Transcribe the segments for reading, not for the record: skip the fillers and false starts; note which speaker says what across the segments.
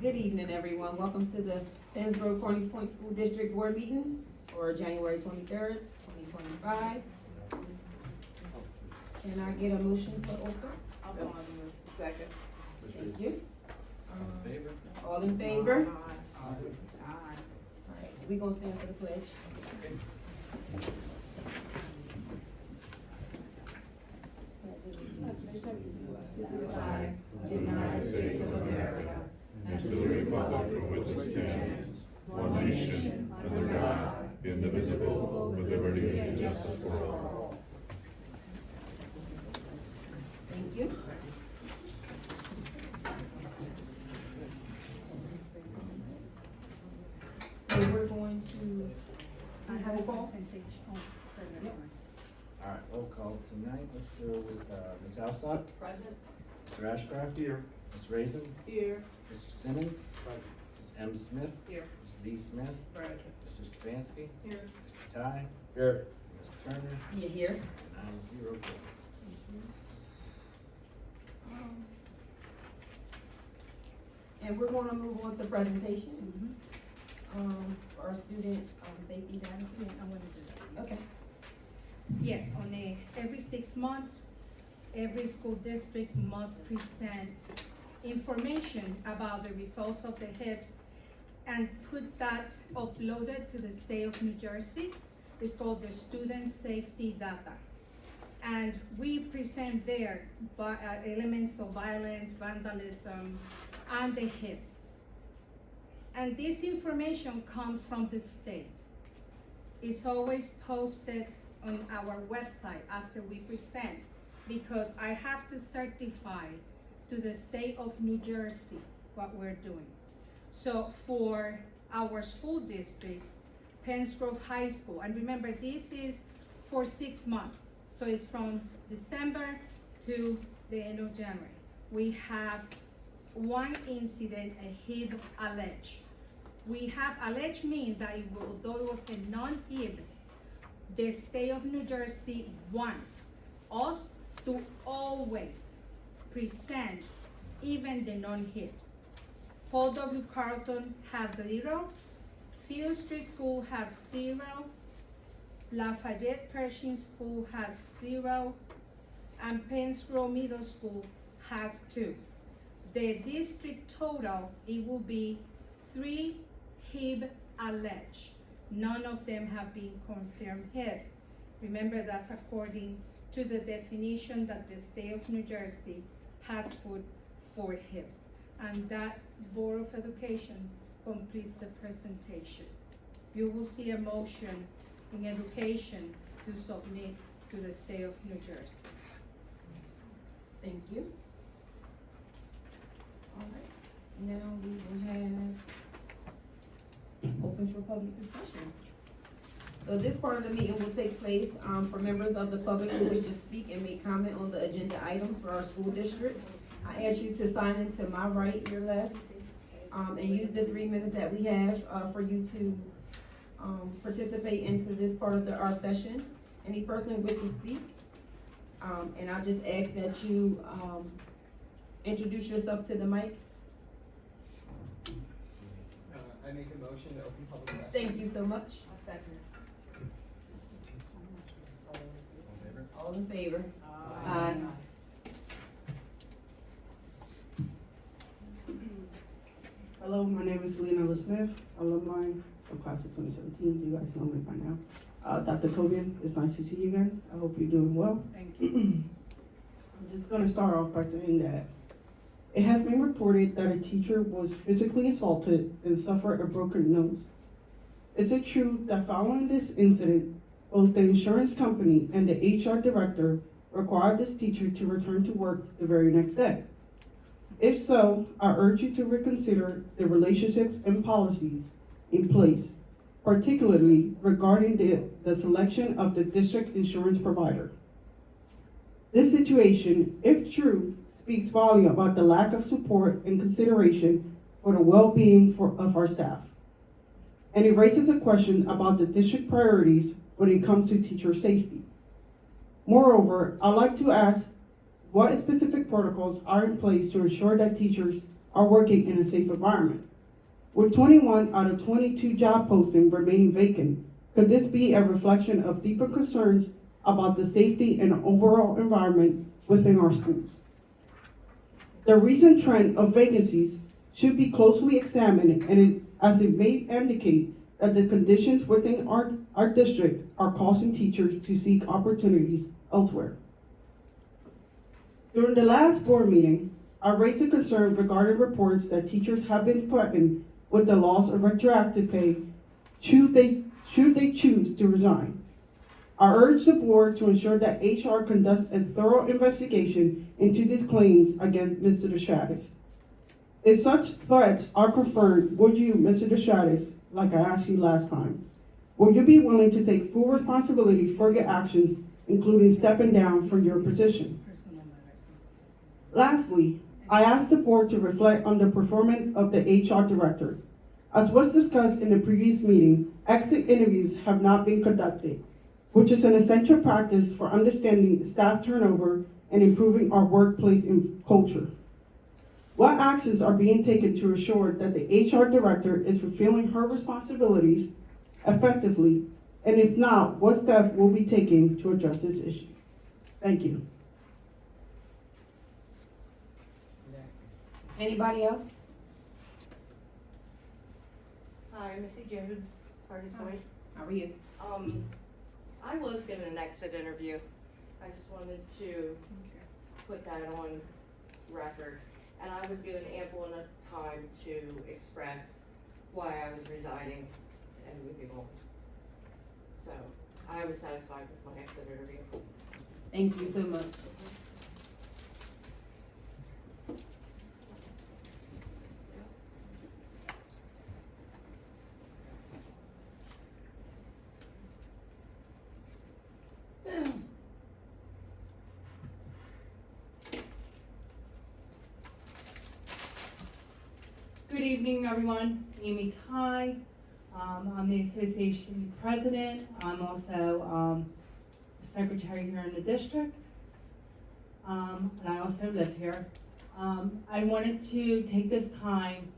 Speaker 1: Good evening, everyone. Welcome to the Penns Grove Cornings Point School District Board meeting for January 23rd, 2025. Can I get a motion to open?
Speaker 2: I'll go on with second.
Speaker 1: Thank you.
Speaker 3: In favor?
Speaker 1: All in favor?
Speaker 2: Aye.
Speaker 1: All right, we gonna stand for the pledge.
Speaker 4: To the flag of the United States of America and to the republic for which it stands, one nation, under God, indivisible, with liberty and justice for all.
Speaker 1: Thank you. So we're going to,
Speaker 5: I have a presentation.
Speaker 1: Yep.
Speaker 3: All right, roll call tonight. Let's go with Ms. Alsop,
Speaker 2: Present.
Speaker 3: Mr. Ashcraft. Here. Ms. Raisin,
Speaker 2: Here.
Speaker 3: Mr. Simmons. Present. Ms. M. Smith.
Speaker 2: Here.
Speaker 3: Ms. D. Smith.
Speaker 2: Present.
Speaker 3: Mr. Stefanski.
Speaker 2: Here.
Speaker 3: Mr. Ty. Here. Ms. Turner.
Speaker 1: you here?
Speaker 3: And 9-0 vote.
Speaker 1: And we're gonna move on to presentations. For our student, safety data.
Speaker 5: Yeah, I want to do that.
Speaker 1: Okay.
Speaker 5: Yes, every 6 months, every school district must present information about the results of the HIPS and put that uploaded to the state of New Jersey. It's called the Student Safety Data. And we present there elements of violence, vandalism, and the HIPS. And this information comes from the state. It's always posted on our website after we present, because I have to certify to the state of New Jersey what we're doing. So for our school district, Penns Grove High School, and remember, this is for 6 months. So it's from December to the end of January. We have one incident, a HIB alleged. We have alleged means that although it was a non-HIB, the state of New Jersey wants us to always present even the non-HIBs. Paul W. Carlton has 0, Field Street School has 0, Lafayette Pershing School has 0, and Penns Grove Middle School has 2. The district total, it will be 3 HIB alleged. None of them have been confirmed HIBs. Remember, that's according to the definition that the state of New Jersey has put for HIBs. And that Board of Education completes the presentation. You will see a motion in education to submit to the state of New Jersey.
Speaker 1: Thank you. All right, now we will have open for public discussion. So this part of the meeting will take place, for members of the public who wish to speak and make comment on the agenda items for our school district. I ask you to sign in to my right, your left, and use the 3 minutes that we have, for you to, participate into this part of our session. Any person who wish to speak, and I'll just ask that you, introduce yourself to the mic.
Speaker 6: I make a motion to open public session.
Speaker 1: Thank you so much.
Speaker 2: I'll second.
Speaker 1: All in favor?
Speaker 2: Aye.
Speaker 7: Hello, my name is Leonella Smith, alumni of class of 2017. You guys know me by now. Dr. Kogan, it's nice to see you again. I hope you're doing well.
Speaker 5: Thank you.
Speaker 7: I'm just going to start off by saying that it has been reported that a teacher was physically assaulted and suffered a broken nose. Is it true that following this incident, both the insurance company and the HR director required this teacher to return to work the very next day? If so, I urge you to reconsider the relationships and policies in place, particularly regarding the selection of the district insurance provider. This situation, if true, speaks volume about the lack of support and consideration for the well-being of our staff. And it raises a question about the district priorities when it comes to teacher safety. Moreover, I'd like to ask what specific protocols are in place to ensure that teachers are working in a safe environment. With 21 out of 22 job postings remaining vacant, could this be a reflection of deeper concerns about the safety and overall environment within our schools? The recent trend of vacancies should be closely examined as it may indicate that the conditions within our district are causing teachers to seek opportunities elsewhere. During the last board meeting, I raised a concern regarding reports that teachers have been threatened with the loss of retroactive pay should they choose to resign. I urge the board to ensure that HR conducts a thorough investigation into these claims against Mr. DeStratis. If such threats are confirmed, would you, Mr. DeStratis, like I asked you last time, will you be willing to take full responsibility for your actions, including stepping down from your position? Lastly, I asked the board to reflect on the performance of the HR director. As was discussed in the previous meeting, exit interviews have not been conducted, which is an essential practice for understanding staff turnover and improving our workplace culture. What actions are being taken to ensure that the HR director is fulfilling her responsibilities effectively? And if not, what steps will be taken to address this issue? Thank you.
Speaker 1: Anybody else?
Speaker 8: Hi, Missy Jones, Parties Point.
Speaker 1: How are you?
Speaker 8: I was given an exit interview. I just wanted to put that on record. And I was given ample enough time to express why I was resigning and moving on. So I was satisfied with my exit interview.
Speaker 1: Thank you so much.
Speaker 9: Good evening, everyone. Amy Ty. I'm the association president. I'm also secretary here in the district. And I also live here. I wanted to take this time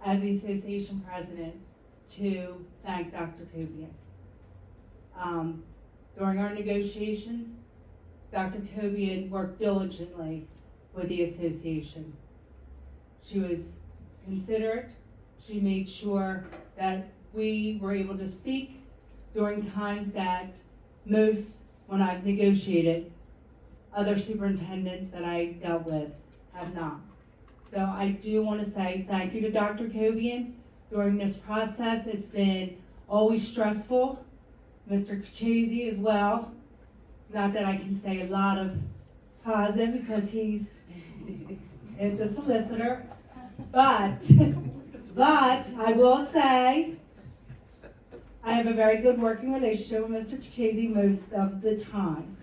Speaker 9: as the association president to thank Dr. Kobian. During our negotiations, Dr. Kobian worked diligently with the association. She was considerate. She made sure that we were able to speak during times that most, when I've negotiated, other superintendents that I dealt with have not. So I do want to say thank you to Dr. Kobian. During this process, it's been always stressful. Mr. Kachese as well. Not that I can say a lot of positive because he's the solicitor. But I will say, I have a very good working relationship with Mr. Kachese most of the time.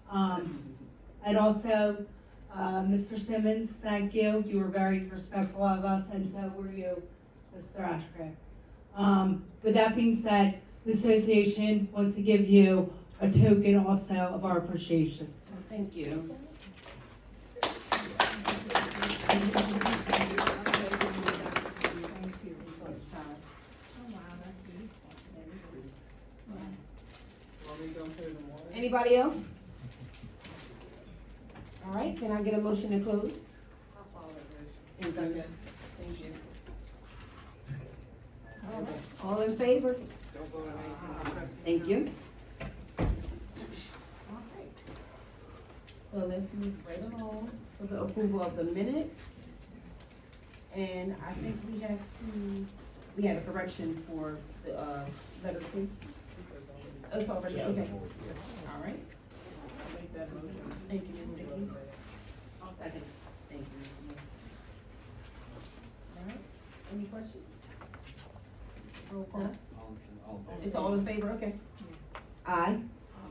Speaker 9: And also, Mr. Simmons, thank you. You were very respectful of us, and so were you, Mr. Ashcraft. With that being said, the association wants to give you a token also of our appreciation.
Speaker 1: Thank you. Anybody else? All right, can I get a motion to close?
Speaker 2: I'll follow that motion.
Speaker 1: Second.
Speaker 2: Thank you.
Speaker 1: All right, all in favor?
Speaker 2: Don't vote on anything.
Speaker 1: Thank you. All right. So let's move right along for the approval of the minutes. And I think we have a correction for the, letter C. Oh, it's already, okay. All right.
Speaker 2: I'll make that motion.
Speaker 1: Thank you, Ms. Dickey.
Speaker 2: I'll second.
Speaker 1: Thank you, Ms. Smith. All right, any questions? Roll call. It's all in favor, okay? Aye.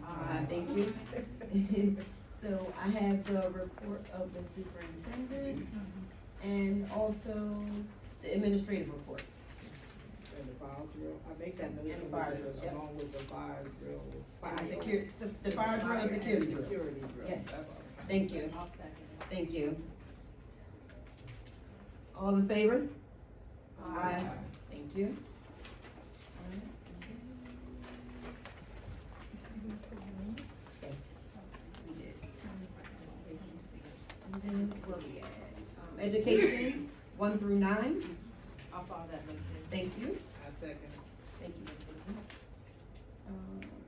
Speaker 1: Aye, thank you. So I have the report of the superintendent and also the administrative reports.
Speaker 2: And the fire drill, I make that motion.
Speaker 1: And the fire drill, yep.
Speaker 2: Along with the fire drill.
Speaker 1: The fire drill and security drill.
Speaker 2: Security drill.
Speaker 1: Yes.
Speaker 2: That's all.
Speaker 1: Thank you,
Speaker 2: I'll second it.
Speaker 1: thank you. All in favor? Aye. Thank you. Yes, we did. And then where we at? Education, 1 through 9.
Speaker 2: I'll follow that motion.
Speaker 1: Thank you.
Speaker 2: I second.
Speaker 1: Thank you, Ms. Gibson.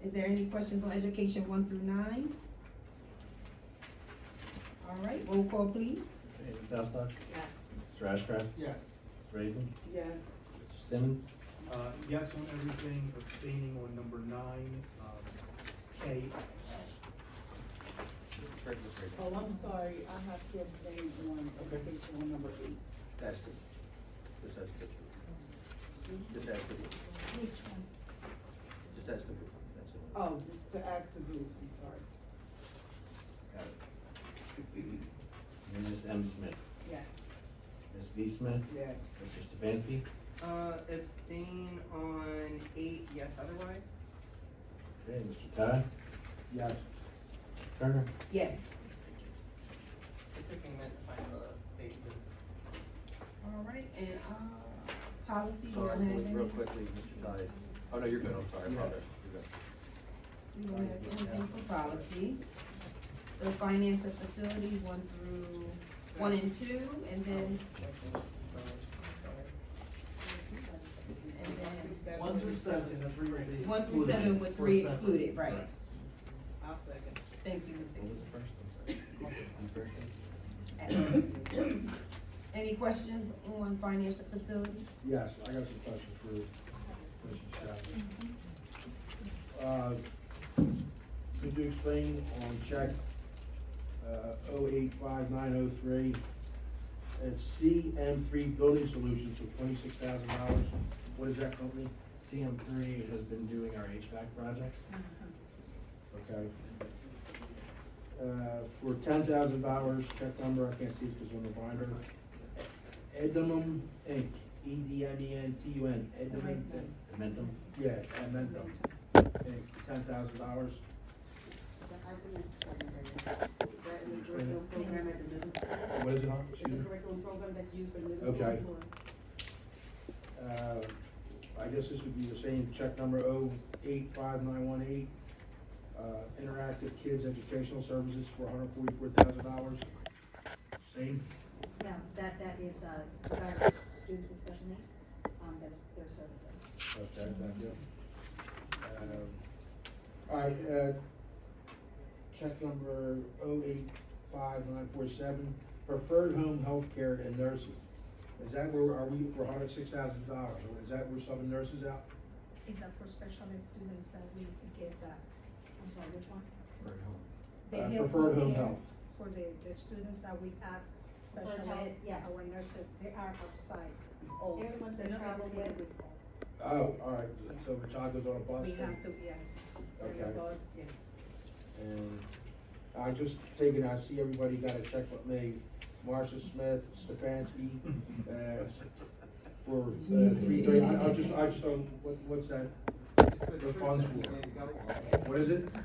Speaker 1: Is there any questions on education 1 through 9? All right, roll call, please.
Speaker 3: Okay, Ms. Alstock,
Speaker 8: Yes.
Speaker 3: Mr. Ashcraft,
Speaker 6: Yes.
Speaker 3: Ms. Raising,
Speaker 2: Yes.
Speaker 3: Mr. Simmons,
Speaker 6: Yes on everything, abstaining on number 9, K.
Speaker 2: Oh, I'm sorry, I have to abstain on education on number 8.
Speaker 3: That's good. Just has to. Just has to be.
Speaker 5: Which one?
Speaker 3: Just has to be. That's it.
Speaker 2: Oh, just to ask the group, I'm sorry.
Speaker 3: Got it. And Ms. M. Smith,
Speaker 2: Yes.
Speaker 3: Ms. V. Smith,
Speaker 2: Yes.
Speaker 3: Mr. Stefanski,
Speaker 6: Abstain on 8, yes otherwise?
Speaker 3: okay, Mr. Ty. Yes. Turner.
Speaker 1: Yes.
Speaker 6: It took me a minute to find the bases.
Speaker 1: All right, and, policy, you
Speaker 3: Sorry,
Speaker 1: don't have any?
Speaker 3: real quickly, Mr. Ty. Oh, no, you're good, I'm sorry, I apologize. You're good.
Speaker 1: We don't have anything for policy. So finance and facilities, 1 and 2, and then, and then
Speaker 10: 1 through 7, that's where you're.
Speaker 1: 1 through 7 with 3 excluded, right?
Speaker 2: I'll second.
Speaker 1: Thank you, Ms.
Speaker 3: What was
Speaker 1: Vicky.
Speaker 3: the first? I'm sorry. The first?
Speaker 1: Any questions on finance and facilities?
Speaker 10: Yes, I got some questions for Commissioner Shasta. Could you explain on check, 085903, it's CM3 Building Solutions for $26,000. What is that company?
Speaker 3: CM3 has been doing our HVAC projects.
Speaker 10: Okay. For $10,000, check number, I can't see it because it's on the binder. Edmentum Inc., EDMENTUN, Edmentum.
Speaker 3: Momentum.
Speaker 10: Yeah, Edmentum Inc., $10,000.
Speaker 2: Curriculum program at the middle school.
Speaker 10: What is it on?
Speaker 2: It's
Speaker 10: Excuse
Speaker 2: a
Speaker 10: me?
Speaker 2: curriculum program that's used for the middle school.
Speaker 10: Okay. I guess this would be the same check number 085918. Interactive Kids Educational Services for $144,000. Same?
Speaker 11: No, that is, our students with special needs, that's their servicing.
Speaker 10: Okay, thank you. All right, check number 085947, Preferred Home Healthcare and Nursing. Is that where, are we for $106,000? Is that where subbing nurses out?
Speaker 5: Is that for special ed students that we get that?
Speaker 11: I'm sorry, which one?
Speaker 3: Very home.
Speaker 5: The health
Speaker 10: Preferred Home
Speaker 5: care
Speaker 10: Health.
Speaker 5: For the students that we have special
Speaker 11: Preferred health,
Speaker 5: ed,
Speaker 11: yes.
Speaker 5: our nurses, they are outside.
Speaker 11: They're the ones that
Speaker 5: They're not
Speaker 11: travel
Speaker 5: included
Speaker 11: with.
Speaker 5: with us.
Speaker 10: Oh, all right, so the child goes on a bus?
Speaker 5: We
Speaker 10: then?
Speaker 5: have to, yes. For the
Speaker 10: Okay.
Speaker 5: bus, yes.
Speaker 10: And I just taken, I see everybody got a check with me, Marcia Smith, Stefanski, for, 330, I just don't, what's that?
Speaker 6: It's for
Speaker 10: The funds
Speaker 6: for
Speaker 10: for-
Speaker 6: the government.
Speaker 10: What is it?
Speaker 6: The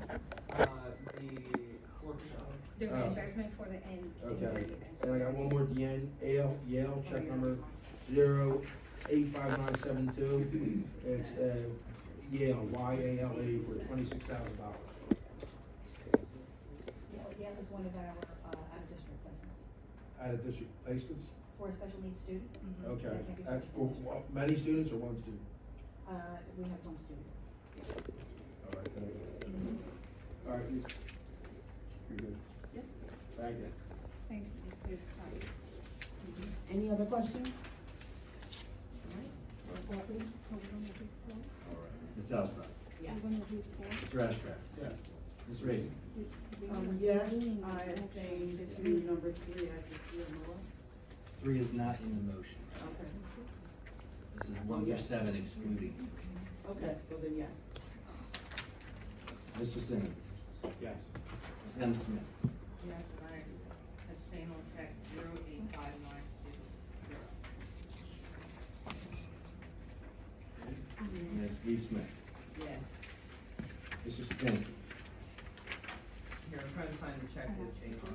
Speaker 6: workshop.
Speaker 5: The
Speaker 10: Oh.
Speaker 5: reimbursement for the end.
Speaker 10: Okay, and I got one more at the end, Yale, check number 085972, it's, Yale, YALE for $26,000.
Speaker 11: Yeah, is one of our, out-of-district placements.
Speaker 10: Out of district placements?
Speaker 11: For a special needs student,
Speaker 10: Okay,
Speaker 11: That can be
Speaker 10: that's for many students or one student?
Speaker 11: we have one student.
Speaker 10: All right, thank you. All right, you're good.
Speaker 5: Yep.
Speaker 10: Thank you.
Speaker 5: Thank you.
Speaker 1: Any other questions? All right, roll call please.
Speaker 3: Ms. Alstock,
Speaker 2: Yes.
Speaker 3: Mr. Ashcraft,
Speaker 10: Yes.
Speaker 3: Ms. Raising,
Speaker 2: Yes, I abstain to number 3 as a CMO.
Speaker 3: 3 is not in the motion.
Speaker 2: Okay.
Speaker 3: This is 1 through 7 excluding.
Speaker 2: Okay, well then yes.
Speaker 3: Mr. Simmons,
Speaker 6: Yes.
Speaker 3: Ms. M. Smith,
Speaker 8: Yes, and I abstain on check 085960.
Speaker 3: Ms. V. Smith,
Speaker 2: Yes.
Speaker 3: Mr. Stefanski,
Speaker 6: Here, I'm trying to find the check that changed on.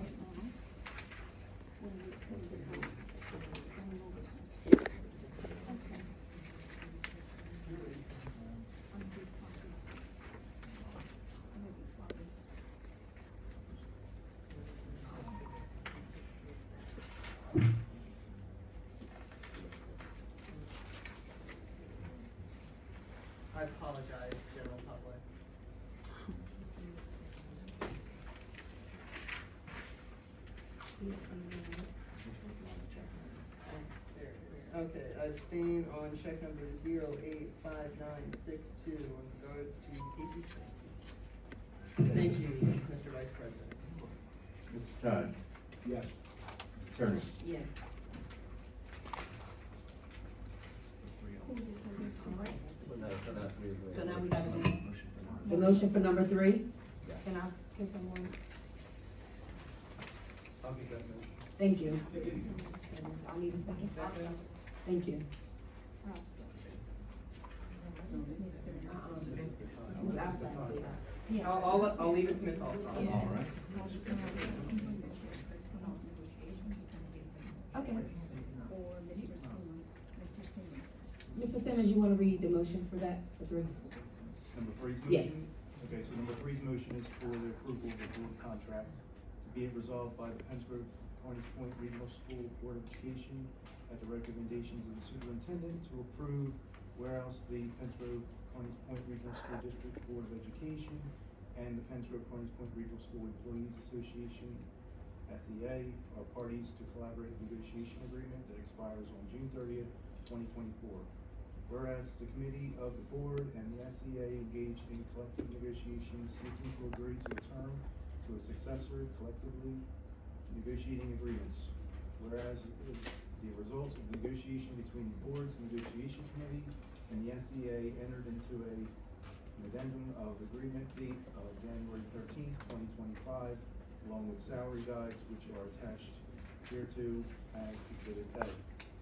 Speaker 12: I apologize, general public. There it is. Okay, I abstain on check number 085962 in regards to Casey's Pantry. Thank you, Mr. Vice President.
Speaker 13: Mr. Todd?
Speaker 10: Yes.
Speaker 13: Ms. Turner?
Speaker 1: Yes.
Speaker 3: Well, no, so that's me.
Speaker 1: So now we gotta do the motion for number 3.
Speaker 3: Yeah.
Speaker 1: Can I get someone?
Speaker 6: I'll give that motion.
Speaker 1: Thank you. I'll need a second. Thank you. Ms. Alston.
Speaker 12: I'll leave it to Ms. Alston.
Speaker 13: All right.
Speaker 1: Okay.
Speaker 11: For Mr. Simmons,
Speaker 1: Mr. Simmons, you wanna read the motion for that, for 3?
Speaker 6: Number three's motion?
Speaker 1: Yes.
Speaker 6: Okay, so number three's motion is for the approval of the board contract to be it resolved by the Pennsboro Carneys Point Regional School Board of Education at the recommendations of the superintendent to approve, whereas the Pennsboro Carneys Point Regional School District Board of Education and the Pennsboro Carneys Point Regional School Employees Association, SEA, are parties to collaborative negotiation agreement that expires on June 30th, 2024. Whereas the committee of the board and the SEA engaged in collective negotiations seeking to agree to a term to a successor collectively negotiating agreements. Whereas the results of the negotiation between the board's negotiation committee and the SEA entered into an addendum of agreement date of January 13th, 2025, along with salary guides which are attached hereto as Exhibit A.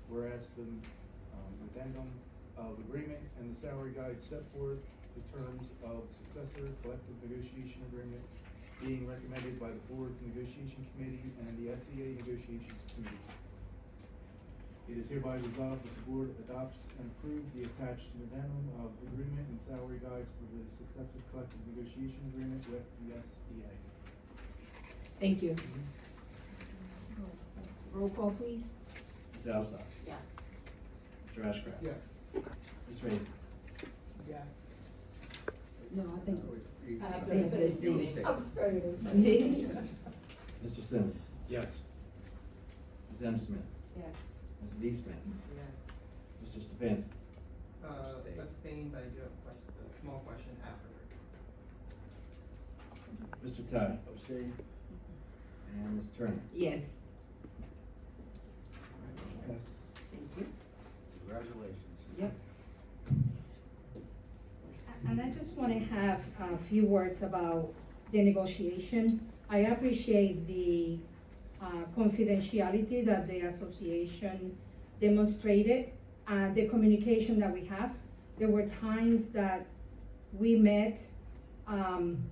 Speaker 6: Whereas the addendum of agreement and the salary guide set forth the terms of successor collective negotiation agreement being recommended by the board's negotiation committee and the SEA negotiations committee. It is hereby resolved that the board adopts and approves the attached addendum of agreement and salary guides for the successive collective negotiation agreement with the SEA.
Speaker 1: Thank you. Roll call, please.
Speaker 13: Ms. Alstott?
Speaker 11: Yes.
Speaker 13: Mr. Ashcraft?
Speaker 6: Yes.
Speaker 13: Ms. Raisik?
Speaker 2: Yeah.
Speaker 1: No, I think.
Speaker 3: I
Speaker 1: abstain for this thing.
Speaker 13: Mr. Simmons?
Speaker 6: Yes.
Speaker 13: Ms. M. Smith?
Speaker 11: Yes.
Speaker 13: Ms. D. Smith? Mr. Stefanski?
Speaker 12: Abstain, but I do have a question, a small question afterwards.
Speaker 13: Mr. Todd?
Speaker 3: Abstain.
Speaker 13: And Ms. Turner?
Speaker 1: Yes.
Speaker 13: Motion passes.
Speaker 1: Thank you.
Speaker 3: Congratulations.
Speaker 1: Yep.
Speaker 5: And I just want to have a few words about the negotiation. I appreciate the confidentiality that the association demonstrated, the communication that we have. There were times that we met on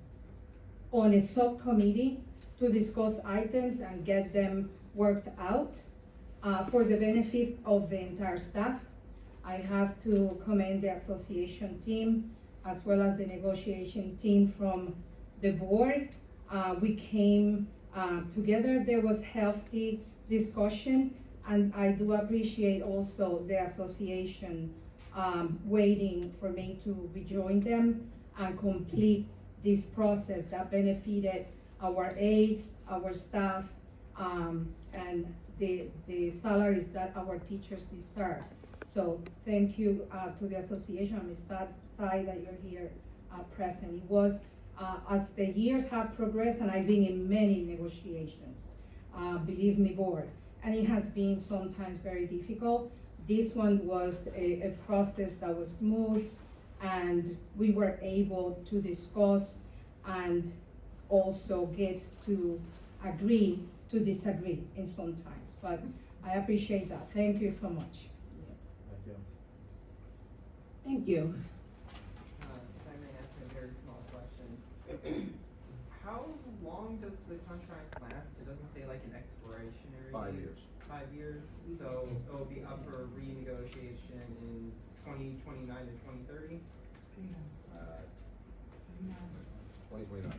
Speaker 5: a subcommittee to discuss items and get them worked out for the benefit of the entire staff. I have to commend the association team as well as the negotiation team from the board. We came together, there was healthy discussion, and I do appreciate also the association waiting for me to rejoin them and complete this process that benefited our aides, our staff, and the salaries that our teachers deserve. So thank you to the association. I'm glad that you're here present. It was, as the years have progressed, and I've been in many negotiations, believe me, board, and it has been sometimes very difficult. This one was a process that was smooth, and we were able to discuss and also get to agree to disagree in some times, but I appreciate that. Thank you so much.
Speaker 13: Thank you.
Speaker 1: Thank you.
Speaker 12: If I may ask a very small question. How long does the contract last? It doesn't say like an expiration
Speaker 3: 5 years.
Speaker 12: 5 years, so it'll be up for renegotiation in 2029 to 2030?
Speaker 3: 2029.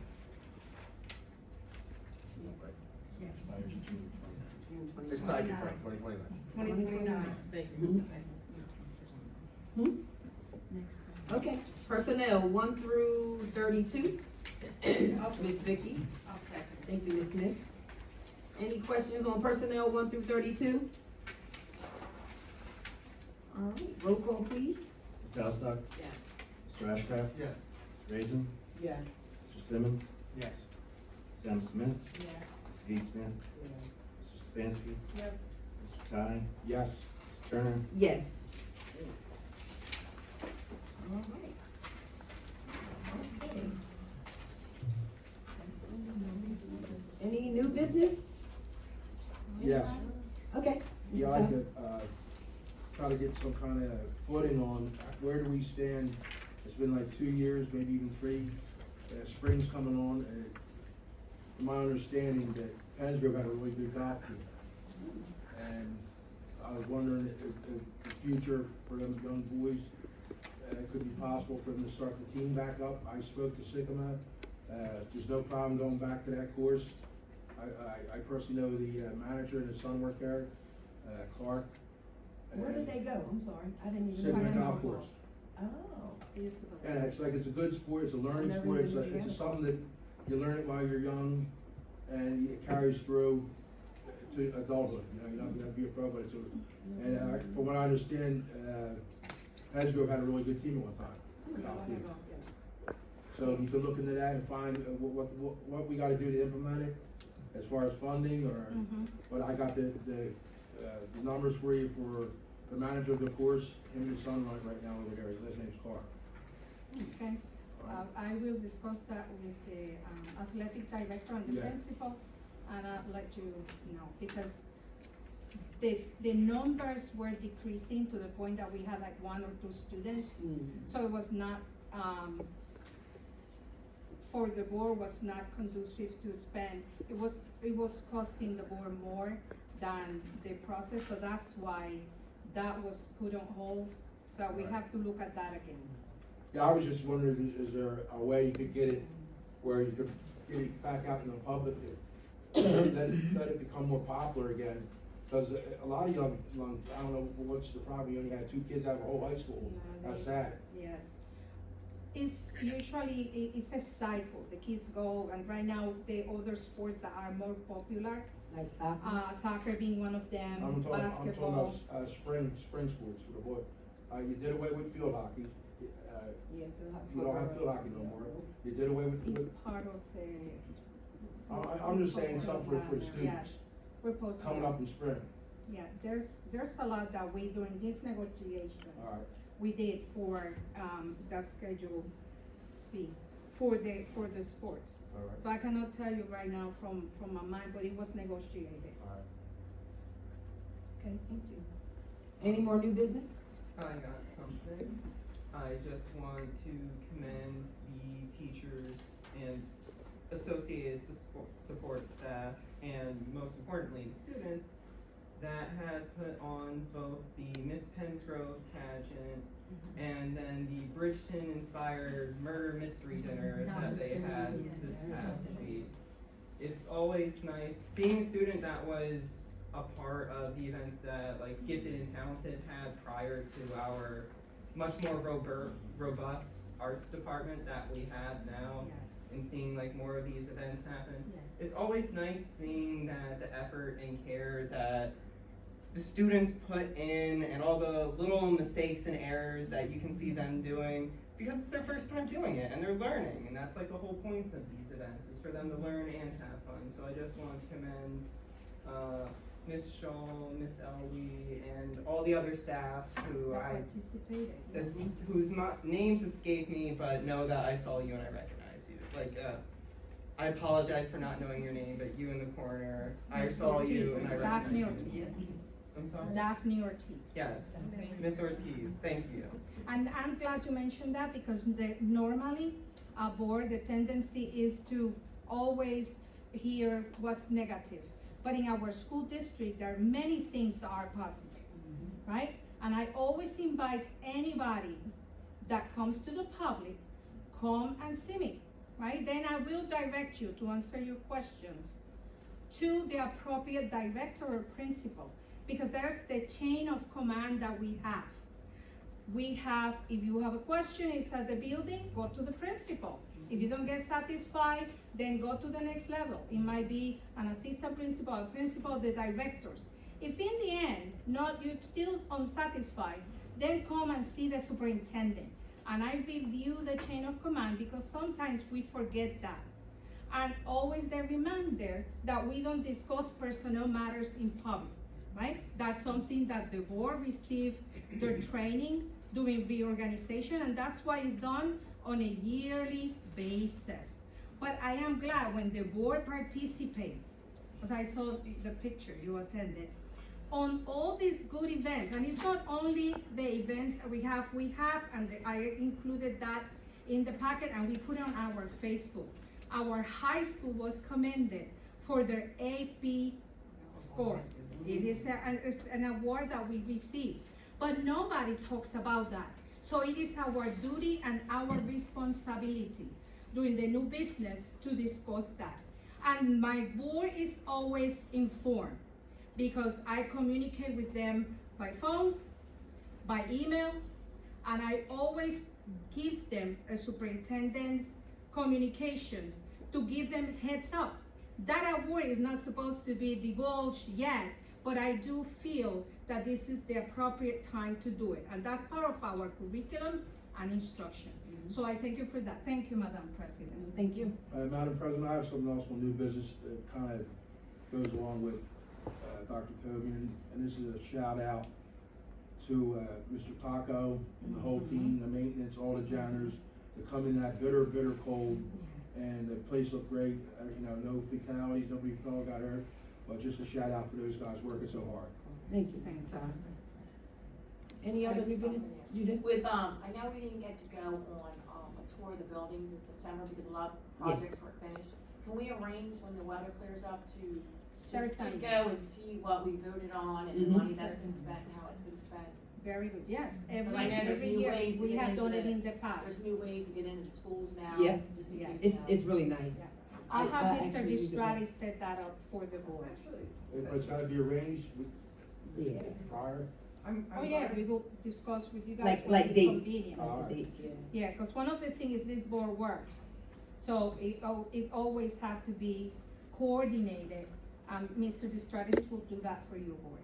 Speaker 1: Yes.
Speaker 13: Expires June 29th.
Speaker 3: It's Ms. Tykey from 2029.
Speaker 5: 2029.
Speaker 12: Thank you, Ms. Tykey.
Speaker 1: Okay, personnel, 1 through 32. Ms. Vicky.
Speaker 11: I'll second.
Speaker 1: Thank you, Ms. Smith. Any questions on personnel 1 through 32? All right, roll call, please.
Speaker 13: Ms. Alstock,
Speaker 11: Yes.
Speaker 13: Mr. Ashcraft,
Speaker 6: Yes.
Speaker 13: Mr. Raisin,
Speaker 2: Yes.
Speaker 13: Mr. Simmons,
Speaker 6: Yes.
Speaker 13: Ms. M. Smith,
Speaker 11: Yes.
Speaker 13: Mr. D. Smith, Mr. Stefanski,
Speaker 11: Yes.
Speaker 13: Mr. Ty,
Speaker 10: Yes.
Speaker 13: Ms. Turner,
Speaker 1: Yes. All right. Okay. Any new business?
Speaker 10: Yes.
Speaker 1: Okay.
Speaker 10: Yeah, I'd like to, try to get some kind of footing on where do we stand. It's been like 2 years, maybe even 3. Spring's coming on, and from my understanding that Pensgrove had a really good golf team. And I was wondering if the future for them young boys, it could be possible for them to start the team back up. I spoke to Sycamore. There's no problem going back to that course. I personally know the manager and his son work there, Clark.
Speaker 1: Where did they go? I'm sorry, I didn't even.
Speaker 10: Sycamore
Speaker 1: sign up.
Speaker 10: Golf Course.
Speaker 1: Oh.
Speaker 10: And it's like, it's a good sport, it's a learning sport, it's something that you learn it while you're young, and it carries through to adulthood, you don't have to be a pro, but it's a, and from what I understand, Pensgrove had a really good team at one time. Golf team. So if you could look into that and find what we gotta do to implement it, as far as funding, or, but I got the numbers for you for the manager of the course, him and his son right now over there, his name's Clark.
Speaker 5: Okay, I will discuss that with the athletic director and the
Speaker 10: Yeah.
Speaker 5: principal, and I'll let you know, because the numbers were decreasing to the point that we had like 1 or 2 students. So it was not, for the board was not conducive to spend, it was costing the board more than the process, so that's why that was put on hold, so we
Speaker 10: Right.
Speaker 5: have to look at that again.
Speaker 10: Yeah, I was just wondering, is there a way you could get it, where you could get it back out in the public, let it become more popular again? Cause a lot of young, I don't know what's the problem, you only had 2 kids out of a whole high school, that's sad.
Speaker 5: Yes. It's usually, it's a cycle, the kids go, and right now, the other sports that are more popular,
Speaker 1: Like soccer?
Speaker 5: soccer being one of them,
Speaker 10: I'm talking
Speaker 5: basketball.
Speaker 10: about, spring sports for the boy. You did away with field hockey,
Speaker 1: Yeah.
Speaker 10: you don't have field hockey no more, you did away with,
Speaker 5: It's part of the.
Speaker 10: I'm just saying something for the students,
Speaker 5: Yes, we're posting.
Speaker 10: coming up in spring,
Speaker 5: Yeah, there's a lot that we, during this negotiation,
Speaker 10: alright.
Speaker 5: we did for, the Schedule C, for the sports.
Speaker 10: Alright,
Speaker 5: So I cannot tell you right now from my mind, but it was negotiated.
Speaker 10: alright.
Speaker 1: Okay, thank you. Any more new business?
Speaker 12: I got something. I just want to commend the teachers and associated support staff, and most importantly, the students that had put on both the Miss Pensgrove pageant and then the Bridgeton inspired murder mystery dinner that they had this past week. It's always nice, being a student that was a part of the events that like Gifted and Talented had prior to our much more robust arts department that we have now, and seeing like more of these events happen. It's always nice seeing that the effort and care that the students put in, and all the little mistakes and errors that you can see them doing, because it's their first time doing it and they're learning, and that's like the whole point of these events, is for them to learn and have fun. So I just want to commend Miss Shaw, Miss Elwee, and all the other staff who
Speaker 5: That participated.
Speaker 12: whose names escape me, but know that I saw you and I recognize you. Like, I apologize for not knowing your name, but you in the corner, I saw you and I recognized
Speaker 5: Daphne
Speaker 12: you.
Speaker 5: Ortiz.
Speaker 12: I'm sorry?
Speaker 5: Daphne Ortiz.
Speaker 12: Yes, Miss Ortiz, thank you.
Speaker 5: And I'm glad you mentioned that, because normally, a board, the tendency is to always hear what's negative. But in our school district, there are many things that are positive, right? And I always invite anybody that comes to the public, come and see me, right? Then I will direct you to answer your questions to the appropriate director or principal, because there's the chain of command that we have. We have, if you have a question, it's at the building, go to the principal. If you don't get satisfied, then go to the next level. It might be an assistant principal, a principal, the directors. If in the end, you're still unsatisfied, then come and see the superintendent. And I review the chain of command because sometimes we forget that. And always the reminder that we don't discuss personnel matters in public, right? That's something that the board received their training doing reorganization, and that's why it's done on a yearly basis. But I am glad when the board participates, because I saw the picture you attended, on all these good events, and it's not only the events that we have, and I included that in the packet and we put it on our Facebook. Our high school was commended for their AP scores. It is an award that we received, but nobody talks about that. So it is our duty and our responsibility during the new business to discuss that. And my board is always informed because I communicate with them by phone, by email, and I always give them a superintendent's communications to give them heads up. That award is not supposed to be divulged yet, but I do feel that this is the appropriate time to do it, and that's part of our curriculum and instruction. So I thank you for that. Thank you, Madam President.
Speaker 1: Thank you.
Speaker 10: Madam President, I have something else on new business that kind of goes along with Dr. Cobian, and this is a shout out to Mr. Taco and the whole team, the maintenance, all the janitors, to come in that bitter, bitter cold, and the place looked great. No fatalities, nobody fell, got hurt, but just a shout out for those guys working so hard.
Speaker 1: Thank you. Any other new business? Judith?
Speaker 11: With, I know we didn't get to go on, a tour of the buildings in September because a lot of projects weren't finished. Can we arrange when the weather clears up to go and see what we voted on and the money that's been spent and how it's been spent?
Speaker 5: Very good, yes.
Speaker 11: I know there's
Speaker 5: Every
Speaker 11: new
Speaker 5: year,
Speaker 11: ways to
Speaker 5: we
Speaker 11: get
Speaker 5: have
Speaker 11: into
Speaker 5: done it
Speaker 11: the-
Speaker 5: in the past.
Speaker 11: There's new ways to get into the schools now.
Speaker 1: Yeah.
Speaker 11: Just in
Speaker 5: Yes.
Speaker 11: case,
Speaker 1: It's really nice.
Speaker 5: I'll have
Speaker 1: I
Speaker 5: Mr.
Speaker 1: actually do that.
Speaker 5: Distratis set that up for the board.
Speaker 10: But it's gotta be arranged
Speaker 1: Yeah.
Speaker 10: prior.
Speaker 5: Oh, yeah, we will discuss with you guys when
Speaker 1: Like
Speaker 5: it's
Speaker 1: dates.
Speaker 5: convenient.
Speaker 10: Alright.
Speaker 1: Dates, yeah.
Speaker 5: Yeah, because one of the things is this board works, so it always have to be coordinated. Mr. Distratis will do that for you, board.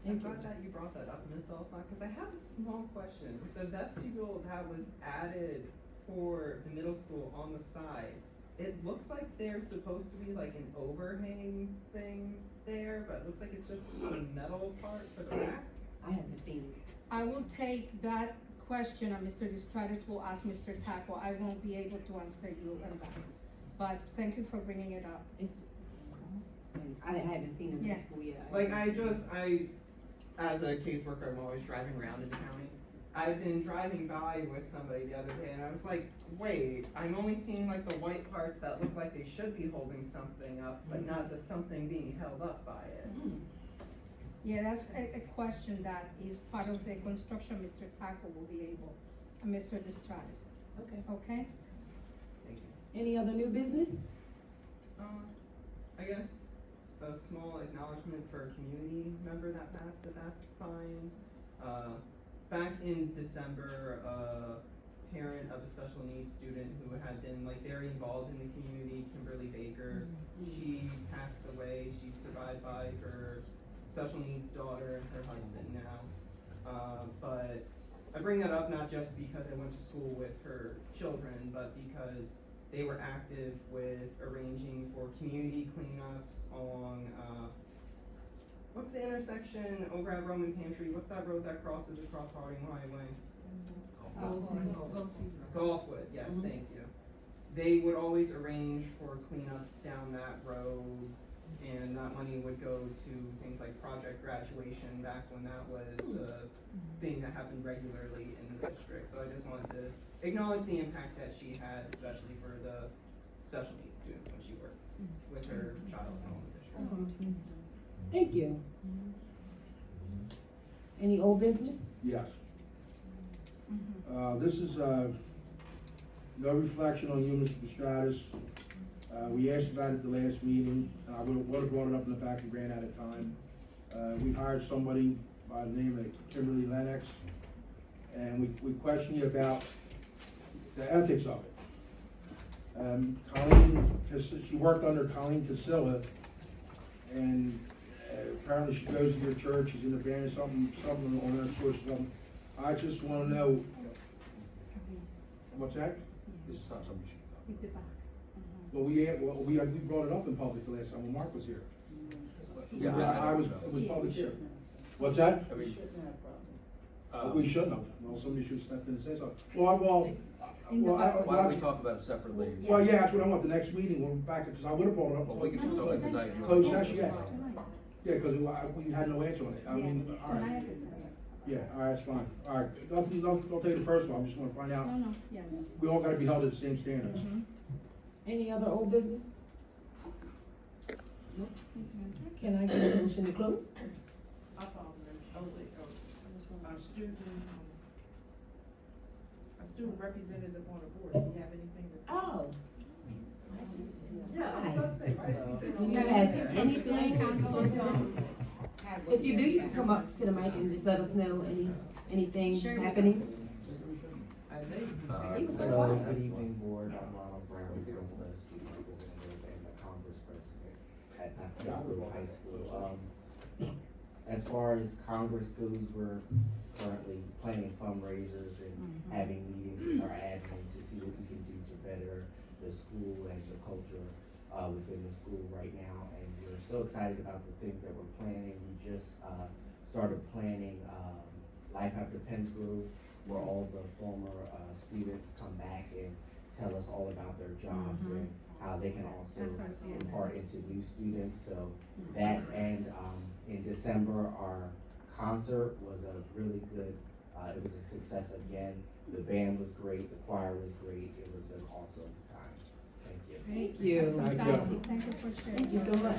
Speaker 12: I'm glad that you brought that up, Ms. Elsma, because I have a small question. The vestibule that was added for the middle school on the side, it looks like there's supposed to be like an overhang thing there, but it looks like it's just a metal part for the back.
Speaker 1: I haven't seen it.
Speaker 5: I will take that question and Mr. Distratis will ask Mr. Taco. I won't be able to answer you on that, but thank you for bringing it up.
Speaker 1: I haven't seen it
Speaker 5: Yeah.
Speaker 1: in school yet.
Speaker 12: Like as a caseworker, I'm always driving around in the county. I've been driving by with somebody the other day and I was like, wait, I'm only seeing like the white parts that look like they should be holding something up, but not the something being held up by it.
Speaker 5: Yeah, that's a question that is part of the construction, Mr. Taco will be able, and Mr. Distratis,
Speaker 1: Okay.
Speaker 5: okay?
Speaker 12: Thank you.
Speaker 1: Any other new business?
Speaker 12: I guess a small acknowledgement for a community member that passed, that's fine. Back in December, a parent of a special needs student who had been like very involved in the community, Kimberly Baker, she passed away. She's survived by her special needs daughter and her husband now. But I bring that up not just because I went to school with her children, but because they were active with arranging for community cleanups along, what's the intersection over at Roman Pantry? What's that road that crosses across Harding Highway? Golfwood, yes, thank you. They would always arrange for cleanups down that road, and that money would go to things like Project Graduation back when that was a thing that happened regularly in the district. So I just wanted to acknowledge the impact that she had, especially for the special needs students when she worked with her child in the district.
Speaker 1: Thank you. Any old business?
Speaker 10: Yes. This is, no reflection on you, Mr. Distratis. We asked about it the last meeting, and I would've brought it up in the back and ran out of time. We hired somebody by the name of Kimberly Lennox, and we questioned you about the ethics of it. Colleen, she worked under Colleen Casilla, and apparently she goes to your church, she's in the band, something on that sort of stuff. I just wanna know, what's that?
Speaker 3: This is not something you should.
Speaker 5: With the back.
Speaker 10: Well, we brought it up in public the last time when Mark was here.
Speaker 3: Yeah,
Speaker 10: It was public here. What's that?
Speaker 3: I mean,
Speaker 10: We shouldn't have. Well, somebody should have stepped in and said something.
Speaker 3: why don't we talk about it separately?
Speaker 10: Well, yeah, that's what I want, the next meeting, when we're back, because I would've brought it up.
Speaker 3: Well, we can do it tonight.
Speaker 10: Closed session, yeah. Yeah, because we had no answer on it. I mean, all right.
Speaker 5: Tonight at the time.
Speaker 10: Yeah, all right, that's fine. All right, nothing, don't take it personal, I just wanna find out.
Speaker 5: No, yes.
Speaker 10: We all gotta be held to the same standards.
Speaker 1: Any other old business? Nope. Can I get a motion to close?
Speaker 2: A student representative on the board, do you have anything to say?
Speaker 1: Oh.
Speaker 2: Yeah, I was about to say, right?
Speaker 1: Do you have anything? If you do, you can come up to the mic and just let us know anything
Speaker 5: Sure.
Speaker 1: happening.
Speaker 2: I
Speaker 1: He was so
Speaker 14: Hello,
Speaker 1: quiet.
Speaker 14: good evening, board. I'm Ronald Brown, I'm the student representative and the Congress president at Naples High School. As far as Congress goes, we're currently planning fundraisers and having meetings with our admin to see what we can do to better the school and the culture within the school right now. And we're so excited about the things that we're planning. We just started planning Life After Pennsgrove, where all the former students come back and tell us all about their jobs and how they can also impart into new students. So that, and in December, our concert was a really good, it was a success again. The band was great, the choir was great, it was an awesome time. Thank you.
Speaker 1: Thank you.
Speaker 5: Fantastic, thank you for sharing.
Speaker 1: Thank you so much.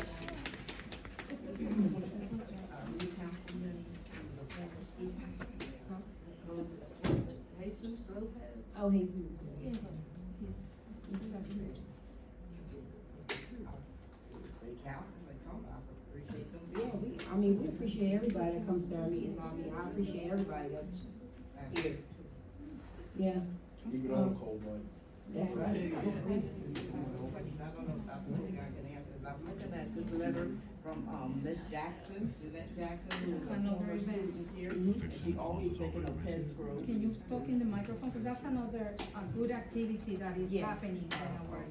Speaker 2: Jesus Lopez.
Speaker 1: Oh, Jesus.
Speaker 2: Say Cal, like, come, I appreciate them.
Speaker 1: Yeah, we appreciate everybody that comes to our meetings. I mean, I appreciate everybody that's here. Yeah,
Speaker 10: Keep it on cold, boy.
Speaker 1: that's right.
Speaker 2: I don't know, I don't think I can answer this. I'm looking at this letter from, Miss Jackson, Jeanette Jackson, who is a
Speaker 5: Another
Speaker 2: former
Speaker 5: event.
Speaker 2: student here. And she always thinking of Pennsgrove.
Speaker 5: Can you talk in the microphone, because that's another, good activity that is
Speaker 1: Yeah.
Speaker 5: happening in our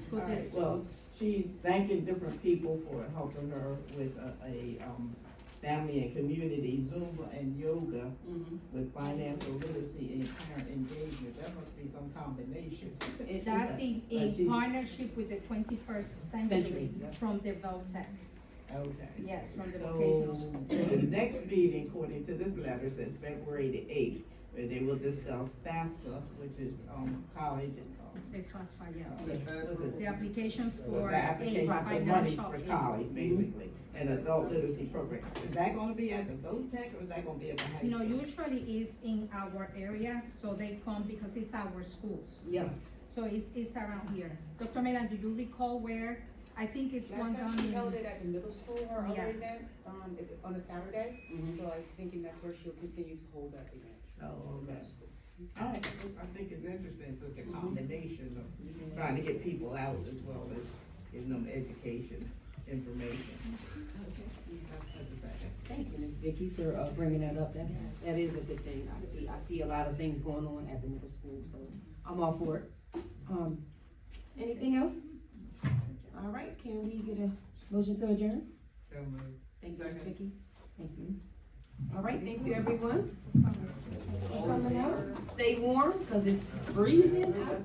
Speaker 5: school
Speaker 2: All right,
Speaker 5: district.
Speaker 2: well, she's thanking different people for helping her with a family and community Zumba and yoga with financial literacy and parent engagement. That must be some combination.
Speaker 5: That's in
Speaker 2: she's-
Speaker 5: partnership with the 21st century from the Veltec.
Speaker 2: Okay.
Speaker 5: Yes, from the vocational
Speaker 2: So,
Speaker 5: school.
Speaker 2: the next meeting, according to this letter, says February the 8th, where they will discuss FAFSA, which is, college and,
Speaker 5: The FAFSA, yes.
Speaker 2: was it?
Speaker 5: The application for
Speaker 2: The
Speaker 5: a
Speaker 2: application for money
Speaker 5: financial
Speaker 2: for
Speaker 5: aid.
Speaker 2: college, basically, and adult literacy program. Is that gonna be at the VOTEC, or is that gonna be at the high school?
Speaker 5: No, usually is in our area, so they come because it's our schools.
Speaker 1: Yeah.
Speaker 5: So it's around here. Dr. Melan, do you recall where? I think it's one down
Speaker 15: She
Speaker 5: in.
Speaker 15: held it at the middle school, her other
Speaker 5: Yes.
Speaker 15: event, on a Saturday, so I'm thinking that's where she'll continue to hold that event.
Speaker 2: Oh, okay. I think it's interesting, such a combination of trying to get people out as well as giving them education, information.
Speaker 1: Thank you, Ms. Vicky, for, bringing that up. That is a good thing. I see a lot of things going on at the middle school, so I'm all for it. Anything else? All right, can we get a motion to adjourn? Thank you, Ms. Vicky. Thank you. All right, thank you, everyone. For coming out. Stay warm, cause it's freezing out.